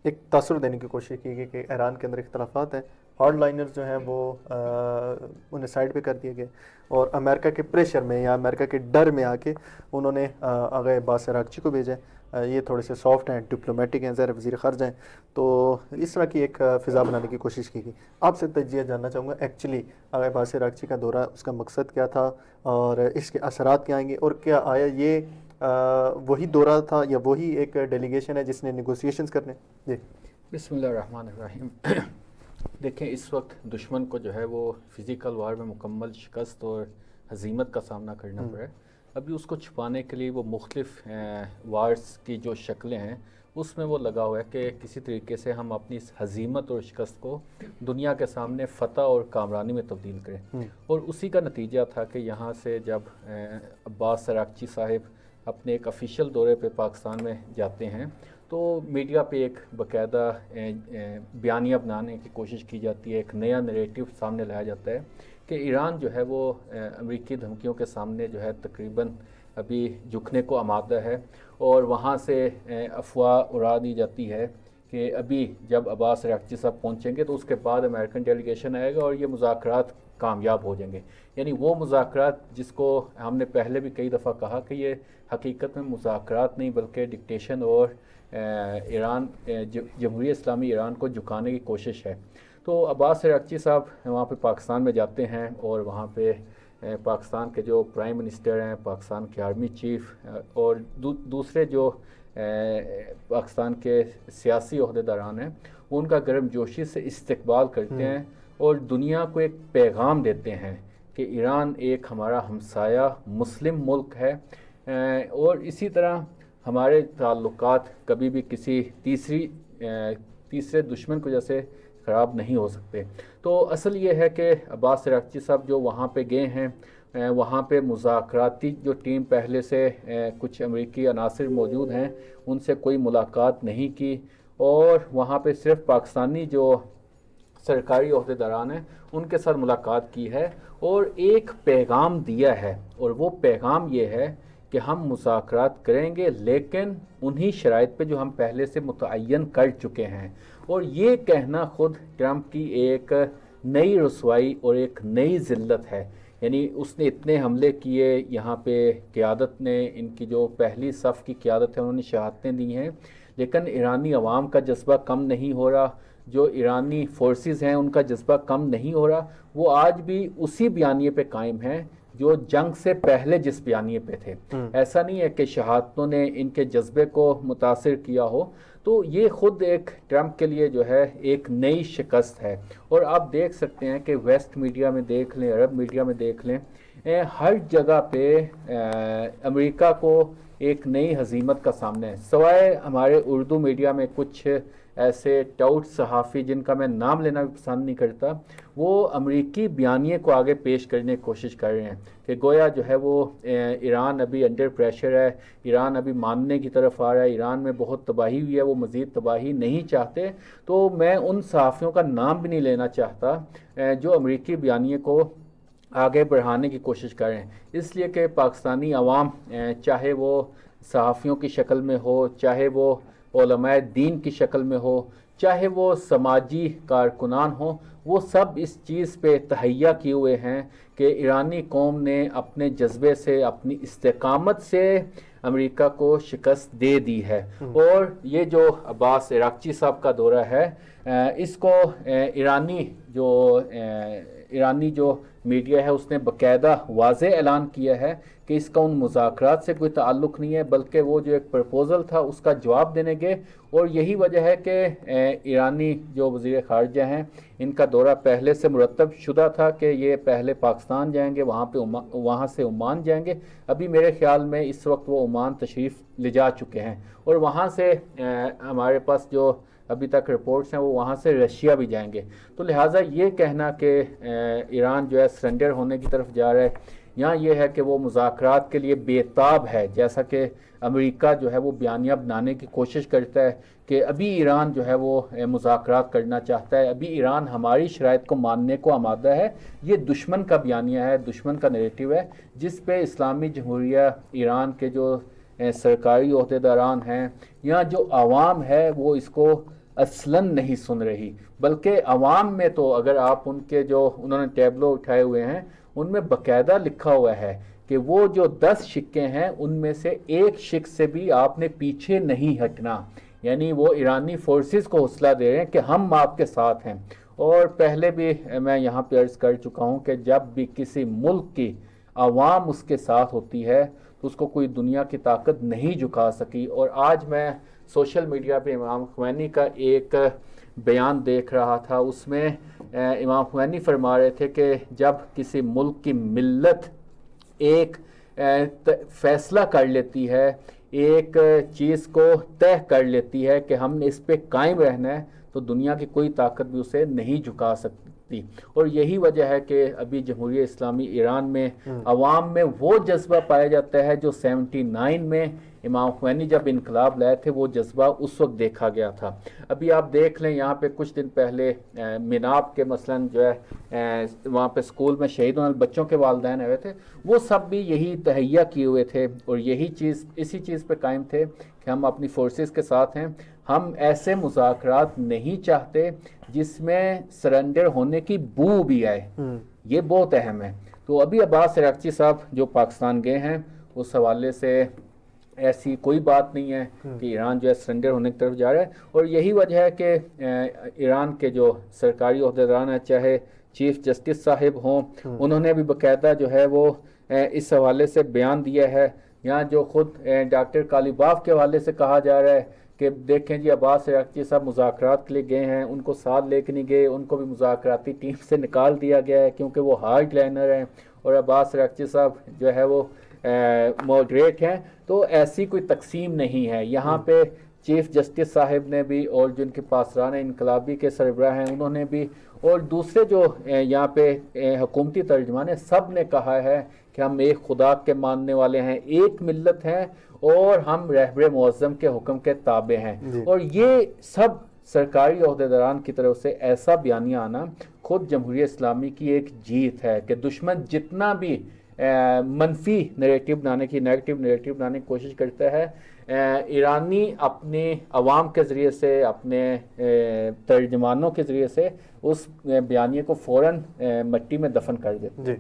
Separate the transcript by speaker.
Speaker 1: ایک تاثر دینے کی کوشش کی گئی کہ ایران کے اندر اختلافات ہیں، ہارڈ لائنرز جو ہیں وہ انہیں سائڈ پہ کر دیے گئے، اور امریکہ کے پریشر میں یا امریکہ کے ڈر میں آ کے انہوں نے آگے عباس عراقچی کو بھیجا ہے۔ یہ تھوڑے سے سافٹ ہیں، ڈپلومیٹک ہیں، ظاہر وزیر خارجہ ہیں، تو اس طرح کی ایک فضا بنانے کی کوشش کی گئی۔ آپ سے تجزیہ جاننا چاہوں گا ایکچولی عباس عراقچی کا دورہ، اس کا مقصد کیا تھا اور اس کے اثرات کیا آئیں گے، اور کیا آیا یہ وہی دورہ تھا یا وہی ایک ڈیلیگیشن ہے جس نے نیگوسیشنز کرنے؟ جی
Speaker 2: بسم اللہ الرحمن الرحیم۔ دیکھیں، اس وقت دشمن کو جو ہے وہ فزیکل وار میں مکمل شکست اور ہزیمت کا سامنا کرنا پڑا ہے۔ ابھی اس کو چھپانے کے لیے وہ مختلف وارز کی جو شکلیں ہیں اس میں وہ لگا ہوا ہے کہ کسی طریقے سے ہم اپنی اس ہزیمت اور شکست کو دنیا کے سامنے فتح اور کامرانی میں تبدیل کریں، اور اسی کا نتیجہ تھا کہ یہاں سے جب عباس عراقچی صاحب اپنے ایک آفیشیل دورے پہ پاکستان میں جاتے ہیں تو میڈیا پہ ایک باقاعدہ بیانیہ بنانے کی کوشش کی جاتی ہے، ایک نیا نریٹو سامنے لایا جاتا ہے کہ ایران جو ہے وہ امریکی دھمکیوں کے سامنے جو ہے تقریباً ابھی جھکنے کو آمادہ ہے، اور وہاں سے افواہ اڑا دی جاتی ہے کہ ابھی جب عباس عراقچی صاحب پہنچیں گے تو اس کے بعد امریکن ڈیلیگیشن آئے گا اور یہ مذاکرات کامیاب ہو جائیں گے۔ یعنی وہ مذاکرات جس کو ہم نے پہلے بھی کئی دفعہ کہا کہ یہ حقیقت میں مذاکرات نہیں بلکہ ڈکٹیشن اور ایران جمہوریہ اسلامی ایران کو جھکانے کی کوشش ہے۔ تو عباس عراقچی صاحب وہاں پہ پاکستان میں جاتے ہیں، اور وہاں پہ پاکستان کے جو پرائم منسٹر ہیں، پاکستان کے آرمی چیف اور دوسرے جو پاکستان کے سیاسی عہدیداران ہیں وہ ان کا گرم جوشی سے استقبال کرتے ہیں اور دنیا کو ایک پیغام دیتے ہیں کہ ایران ایک ہمارا ہمسایہ مسلم ملک ہے، اور اسی طرح ہمارے تعلقات کبھی بھی کسی تیسرے دشمن کو جیسے خراب نہیں ہو سکتے۔ تو اصل یہ ہے کہ عباس عراقچی صاحب جو وہاں پہ گئے ہیں، وہاں پہ مذاکراتی جو ٹیم پہلے سے کچھ امریکی عناصر موجود ہیں ان سے کوئی ملاقات نہیں کی، اور وہاں پہ صرف پاکستانی جو سرکاری عہدیداران ہیں ان کے ساتھ ملاقات کی ہے اور ایک پیغام دیا ہے، اور وہ پیغام یہ ہے کہ ہم مذاکرات کریں گے لیکن انہی شرائط پہ جو ہم پہلے سے متعین کر چکے ہیں۔ اور یہ کہنا خود ٹرمپ کی ایک نئی رسوائی اور ایک نئی ذلت ہے۔ یعنی اس نے اتنے حملے کیے، یہاں پہ قیادت نے، ان کی جو پہلی صف کی قیادت ہے انہوں نے شہادتیں دی ہیں، لیکن ایرانی عوام کا جذبہ کم نہیں ہو رہا، جو ایرانی فورسز ہیں ان کا جذبہ کم نہیں ہو رہا، وہ آج بھی اسی بیانیے پہ قائم ہیں جو جنگ سے پہلے جس بیانیے پہ تھے۔ ایسا نہیں ہے کہ شہادتوں نے ان کے جذبے کو متاثر کیا ہو۔ تو یہ خود ایک ٹرمپ کے لیے جو ہے ایک نئی شکست ہے، اور آپ دیکھ سکتے ہیں کہ ویسٹ میڈیا میں دیکھ لیں، عرب میڈیا میں دیکھ لیں، ہر جگہ پہ امریکہ کو ایک نئی ہزیمت کا سامنا ہے، سوائے ہمارے اردو میڈیا میں کچھ ایسے ٹاؤٹ صحافی جن کا میں نام لینا بھی پسند نہیں کرتا، وہ امریکی بیانیے کو آگے پیش کرنے کی کوشش کر رہے ہیں کہ گویا جو ہے وہ ایران ابھی انڈر پریشر ہے، ایران ابھی ماننے کی طرف آ رہا ہے، ایران میں بہت تباہی ہوئی ہے، وہ مزید تباہی نہیں چاہتے۔ تو میں ان صحافیوں کا نام بھی نہیں لینا چاہتا جو امریکی بیانیے کو آگے بڑھانے کی کوشش کر رہے ہیں، اس لیے کہ پاکستانی عوام چاہے وہ صحافیوں کی شکل میں ہو، چاہے وہ علماء دین کی شکل میں ہو، چاہے وہ سماجی کارکنان ہوں، وہ سب اس چیز پہ تہیہ کیے ہوئے ہیں کہ ایرانی قوم نے اپنے جذبے سے، اپنی استقامت سے امریکہ کو شکست دے دی ہے۔ اور یہ جو عباس عراقچی صاحب کا دورہ ہے، اس کو ایرانی جو میڈیا ہے اس نے باقاعدہ واضح اعلان کیا ہے کہ اس کا ان مذاکرات سے کوئی تعلق نہیں ہے، بلکہ وہ جو ایک پرپوزل تھا اس کا جواب دینے گے۔ اور یہی وجہ ہے کہ ایرانی جو وزیر خارجہ ہیں ان کا دورہ پہلے سے مرتب شدہ تھا کہ یہ پہلے پاکستان جائیں گے، وہاں سے عمان جائیں گے۔ ابھی میرے خیال میں اس وقت وہ عمان تشریف لے جا چکے ہیں، اور وہاں سے ہمارے پاس جو ابھی تک رپورٹس ہیں وہ وہاں سے رشیا بھی جائیں گے۔ تو لہٰذا یہ کہنا کہ ایران جو ہے سرنڈر ہونے کی طرف جا رہا ہے، یہاں یہ ہے کہ وہ مذاکرات کے لیے بےتاب ہے، جیسا کہ امریکہ جو ہے وہ بیانیہ بنانے کی کوشش کرتا ہے کہ ابھی ایران جو ہے وہ مذاکرات کرنا چاہتا ہے، ابھی ایران ہماری شرائط کو ماننے کو آمادہ ہے۔ یہ دشمن کا بیانیہ ہے، دشمن کا نیریٹو ہے، جس پہ اسلامی جمہوریہ ایران کے جو سرکاری عہدیداران ہیں یا جو عوام ہے وہ اس کو اصلاً نہیں سن رہی، بلکہ عوام میں تو اگر آپ ان کے جو انہوں نے ٹیبلو اٹھائے ہوئے ہیں ان میں باقاعدہ لکھا ہوا ہے کہ وہ جو 10 شقیں ہیں ان میں سے ایک شق سے بھی آپ نے پیچھے نہیں ہٹنا، یعنی وہ ایرانی فورسز کو حوصلہ دے رہے ہیں کہ ہم آپ کے ساتھ ہیں۔ اور پہلے بھی میں یہاں پہ عرض کر چکا ہوں کہ جب بھی کسی ملک کی عوام اس کے ساتھ ہوتی ہے تو اس کو کوئی دنیا کی طاقت نہیں جھکا سکی۔ اور آج میں سوشل میڈیا پہ امام خمینی کا ایک بیان دیکھ رہا تھا، اس میں امام خمینی فرما رہے تھے کہ جب کسی ملک کی ملت ایک فیصلہ کر لیتی ہے، ایک چیز کو طے کر لیتی ہے کہ ہم نے اس پہ قائم رہنا ہے، تو دنیا کی کوئی طاقت بھی اسے نہیں جھکا سکتی۔ اور یہی وجہ ہے کہ ابھی جمہوریہ اسلامی ایران میں عوام میں وہ جذبہ پایا جاتا ہے جو 79 میں امام خمینی جب انقلاب لائے تھے وہ جذبہ اس وقت دیکھا گیا تھا۔ ابھی آپ دیکھ لیں یہاں پہ کچھ دن پہلے میناب کے مثلاً جو ہے وہاں پہ اسکول میں شہید ہونے بچوں کے والدین ہوئے تھے، وہ سب بھی یہی تہیہ کیے ہوئے تھے اور یہی چیز اسی چیز پہ قائم تھے کہ ہم اپنی فورسز کے ساتھ ہیں، ہم ایسے مذاکرات نہیں چاہتے جس میں سرنڈر ہونے کی بو بھی آئے، یہ بہت اہم ہے۔ تو ابھی عباس عراقچی صاحب جو پاکستان گئے ہیں اس حوالے سے ایسی کوئی بات نہیں ہے کہ ایران جو ہے سرنڈر ہونے کی طرف جا رہا ہے، اور یہی وجہ ہے کہ ایران کے جو سرکاری عہدیداران ہیں، چاہے چیف جسٹس صاحب ہوں، انہوں نے بھی باقاعدہ جو ہے وہ اس حوالے سے بیان دیا ہے۔ یہاں جو خود ڈاکٹر کالیباف کے حوالے سے کہا جا رہا ہے کہ دیکھیں جی عباس عراقچی صاحب مذاکرات کے لیے گئے ہیں، ان کو ساتھ لے کے نہیں گئے، ان کو بھی مذاکراتی ٹیم سے نکال دیا گیا ہے کیونکہ وہ ہارڈ لائنر ہیں اور عباس عراقچی صاحب جو ہے وہ ماڈریٹ ہیں۔ تو ایسی کوئی تقسیم نہیں ہے یہاں پہ۔ چیف جسٹس صاحب نے بھی اور جن کے پاسران انقلابی کے سربراہ ہیں انہوں نے بھی، اور دوسرے جو یہاں پہ حکومتی ترجمان ہیں، سب نے کہا ہے کہ ہم ایک خدا کے ماننے والے ہیں، ایک ملت ہیں اور ہم رہبر معظم کے حکم کے تابع ہیں۔ اور یہ سب سرکاری عہدیداران کی طرف سے ایسا بیانیہ آنا خود جمہوریہ اسلامی کی ایک جیت ہے کہ دشمن جتنا بھی منفی نیریٹو بنانے کی کوشش کرتا ہے، ایرانی اپنے عوام کے ذریعے سے، اپنے ترجمانوں کے ذریعے سے اس بیانیے کو فوراً مٹی میں دفن کر دیتے ہیں۔